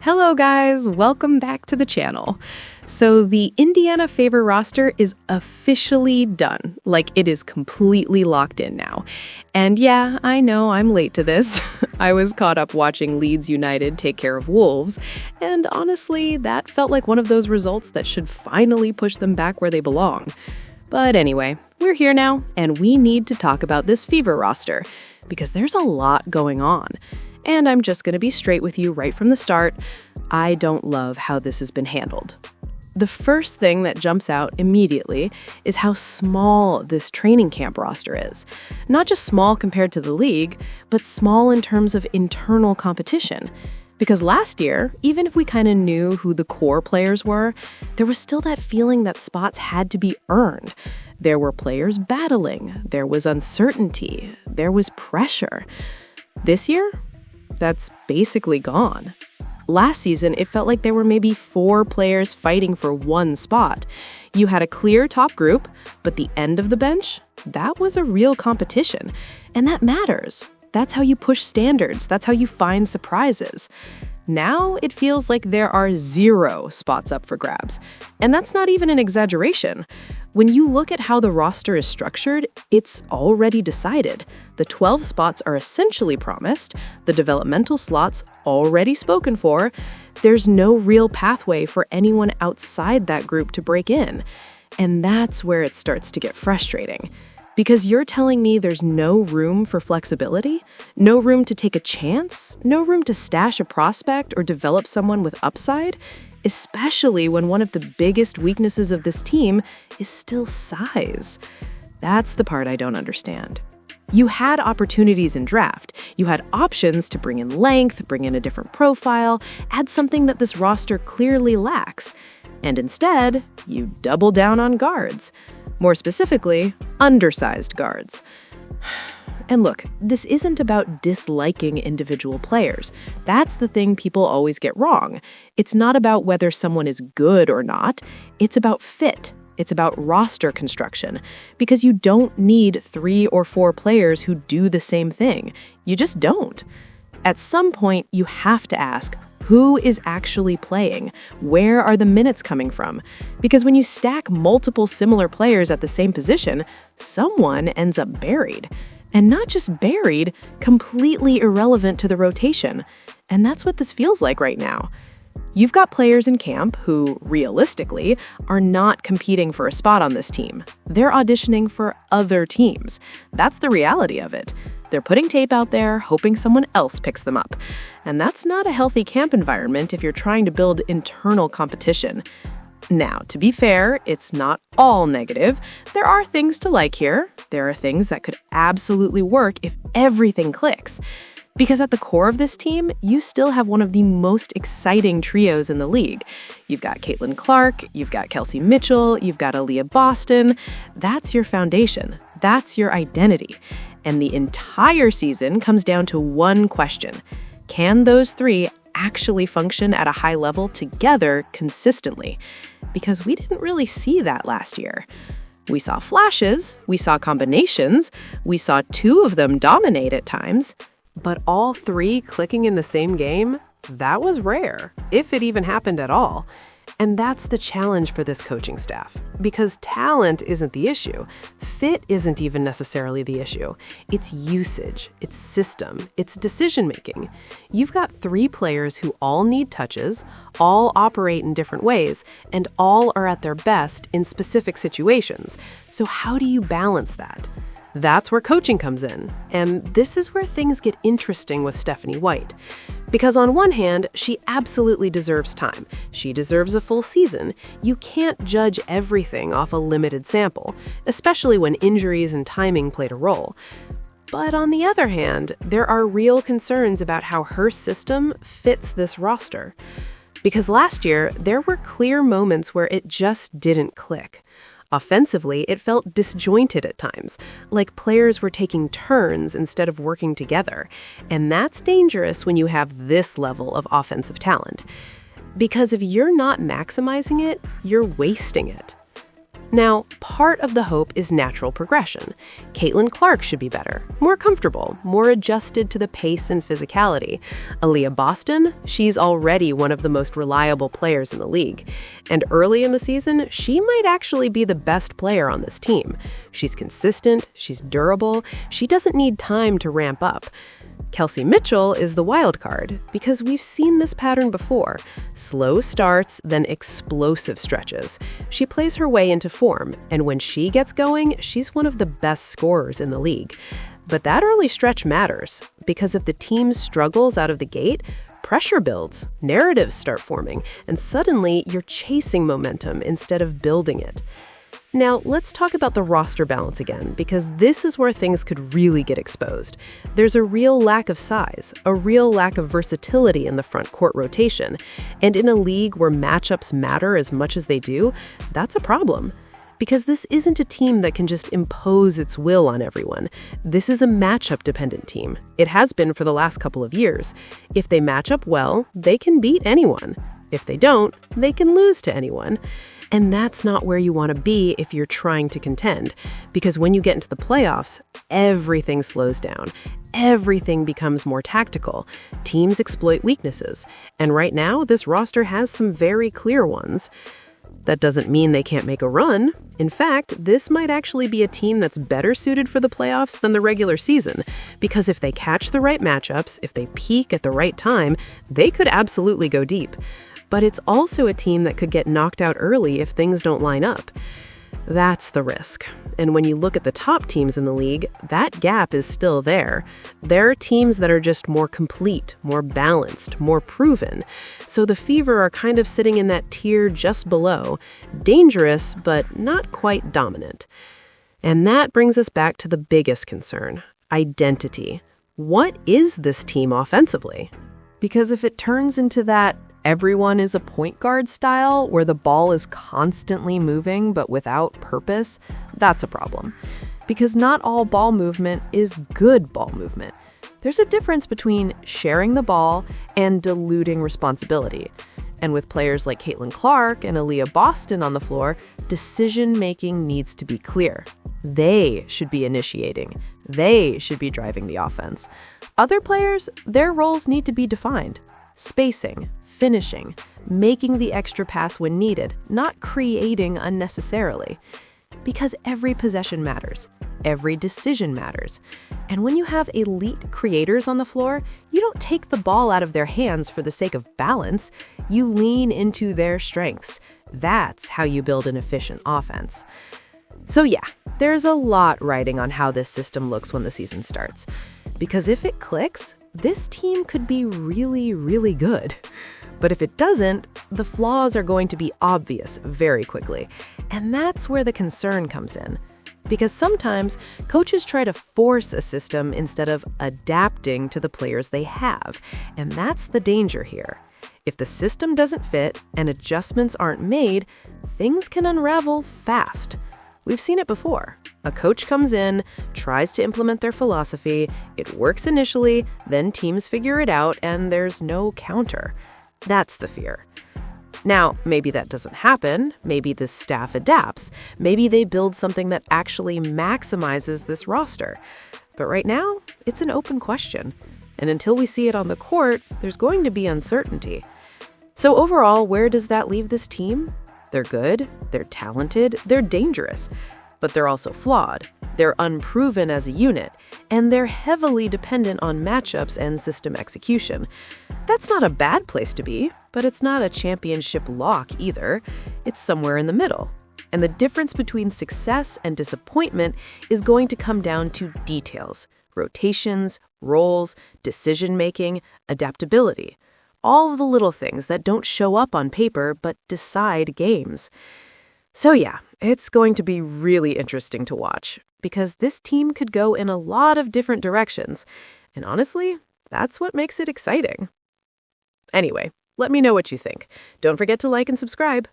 Hello guys, welcome back to the channel. So the Indiana favor roster is officially done. Like, it is completely locked in now. And yeah, I know I'm late to this. I was caught up watching Leeds United take care of Wolves, and honestly, that felt like one of those results that should finally push them back where they belong. But anyway, we're here now, and we need to talk about this fever roster, because there's a lot going on. And I'm just going to be straight with you right from the start. I don't love how this has been handled. The first thing that jumps out immediately is how small this training camp roster is. Not just small compared to the league, but small in terms of internal competition. Because last year, even if we kind of knew who the core players were, there was still that feeling that spots had to be earned. There were players battling, there was uncertainty, there was pressure. This year, that's basically gone. Last season, it felt like there were maybe 4 players fighting for one spot. You had a clear top group, but the end of the bench, that was a real competition. And that matters. That's how you push standards. That's how you find surprises. Now it feels like there are 0 spots up for grabs. And that's not even an exaggeration. When you look at how the roster is structured, it's already decided. The 12 spots are essentially promised, the developmental slots already spoken for. There's no real pathway for anyone outside that group to break in. And that's where it starts to get frustrating. Because you're telling me there's no room for flexibility? No room to take a chance? No room to stash a prospect or develop someone with upside? Especially when one of the biggest weaknesses of this team is still size. That's the part I don't understand. You had opportunities in draft. You had options to bring in length, bring in a different profile, add something that this roster clearly lacks. And instead, you double down on guards. More specifically, undersized guards. And look, this isn't about disliking individual players. That's the thing people always get wrong. It's not about whether someone is good or not. It's about fit. It's about roster construction. Because you don't need 3 or 4 players who do the same thing. You just don't. At some point, you have to ask, who is actually playing? Where are the minutes coming from? Because when you stack multiple similar players at the same position, someone ends up buried. And not just buried, completely irrelevant to the rotation. And that's what this feels like right now. You've got players in camp who, realistically, are not competing for a spot on this team. They're auditioning for other teams. That's the reality of it. They're putting tape out there, hoping someone else picks them up. And that's not a healthy camp environment if you're trying to build internal competition. Now, to be fair, it's not all negative. There are things to like here. There are things that could absolutely work if everything clicks. Because at the core of this team, you still have one of the most exciting trios in the league. You've got Caitlin Clark, you've got Kelsey Mitchell, you've got Aaliyah Boston. That's your foundation. That's your identity. And the entire season comes down to one question. Can those 3 actually function at a high level together consistently? Because we didn't really see that last year. We saw flashes, we saw combinations, we saw 2 of them dominate at times, but all 3 clicking in the same game, that was rare, if it even happened at all. And that's the challenge for this coaching staff. Because talent isn't the issue. Fit isn't even necessarily the issue. It's usage, it's system, it's decision-making. You've got 3 players who all need touches, all operate in different ways, and all are at their best in specific situations. So how do you balance that? That's where coaching comes in. And this is where things get interesting with Stephanie White. Because on one hand, she absolutely deserves time. She deserves a full season. You can't judge everything off a limited sample, especially when injuries and timing played a role. But on the other hand, there are real concerns about how her system fits this roster. Because last year, there were clear moments where it just didn't click. Offensively, it felt disjointed at times, like players were taking turns instead of working together. And that's dangerous when you have this level of offensive talent. Because if you're not maximizing it, you're wasting it. Now, part of the hope is natural progression. Caitlin Clark should be better, more comfortable, more adjusted to the pace and physicality. Aaliyah Boston, she's already one of the most reliable players in the league. And early in the season, she might actually be the best player on this team. She's consistent, she's durable, she doesn't need time to ramp up. Kelsey Mitchell is the wild card because we've seen this pattern before. Slow starts, then explosive stretches. She plays her way into form, and when she gets going, she's one of the best scorers in the league. But that early stretch matters because if the team struggles out of the gate, pressure builds, narratives start forming, and suddenly you're chasing momentum instead of building it. Now, let's talk about the roster balance again, because this is where things could really get exposed. There's a real lack of size, a real lack of versatility in the front court rotation. And in a league where matchups matter as much as they do, that's a problem. Because this isn't a team that can just impose its will on everyone. This is a matchup-dependent team. It has been for the last couple of years. If they match up well, they can beat anyone. If they don't, they can lose to anyone. And that's not where you want to be if you're trying to contend, because when you get into the playoffs, everything slows down. Everything becomes more tactical. Teams exploit weaknesses. And right now, this roster has some very clear ones. That doesn't mean they can't make a run. In fact, this might actually be a team that's better suited for the playoffs than the regular season, because if they catch the right matchups, if they peak at the right time, they could absolutely go deep. But it's also a team that could get knocked out early if things don't line up. That's the risk. And when you look at the top teams in the league, that gap is still there. There are teams that are just more complete, more balanced, more proven. So the Fever are kind of sitting in that tier just below, dangerous, but not quite dominant. And that brings us back to the biggest concern, identity. What is this team offensively? Because if it turns into that everyone is a point guard style where the ball is constantly moving but without purpose, that's a problem. Because not all ball movement is good ball movement. There's a difference between sharing the ball and diluting responsibility. And with players like Caitlin Clark and Aaliyah Boston on the floor, decision-making needs to be clear. They should be initiating. They should be driving the offense. Other players, their roles need to be defined. Spacing, finishing, making the extra pass when needed, not creating unnecessarily. Because every possession matters. Every decision matters. And when you have elite creators on the floor, you don't take the ball out of their hands for the sake of balance. You lean into their strengths. That's how you build an efficient offense. So yeah, there's a lot riding on how this system looks when the season starts. Because if it clicks, this team could be really, really good. But if it doesn't, the flaws are going to be obvious very quickly. And that's where the concern comes in. Because sometimes coaches try to force a system instead of adapting to the players they have. And that's the danger here. If the system doesn't fit and adjustments aren't made, things can unravel fast. We've seen it before. A coach comes in, tries to implement their philosophy, it works initially, then teams figure it out, and there's no counter. That's the fear. Now, maybe that doesn't happen. Maybe the staff adapts. Maybe they build something that actually maximizes this roster. But right now, it's an open question. And until we see it on the court, there's going to be uncertainty. So overall, where does that leave this team? They're good, they're talented, they're dangerous. But they're also flawed. They're unproven as a unit, and they're heavily dependent on matchups and system execution. That's not a bad place to be, but it's not a championship lock either. It's somewhere in the middle. And the difference between success and disappointment is going to come down to details, rotations, roles, decision-making, adaptability. All of the little things that don't show up on paper but decide games. So yeah, it's going to be really interesting to watch because this team could go in a lot of different directions. And honestly, that's what makes it exciting. Anyway, let me know what you think. Don't forget to like and subscribe.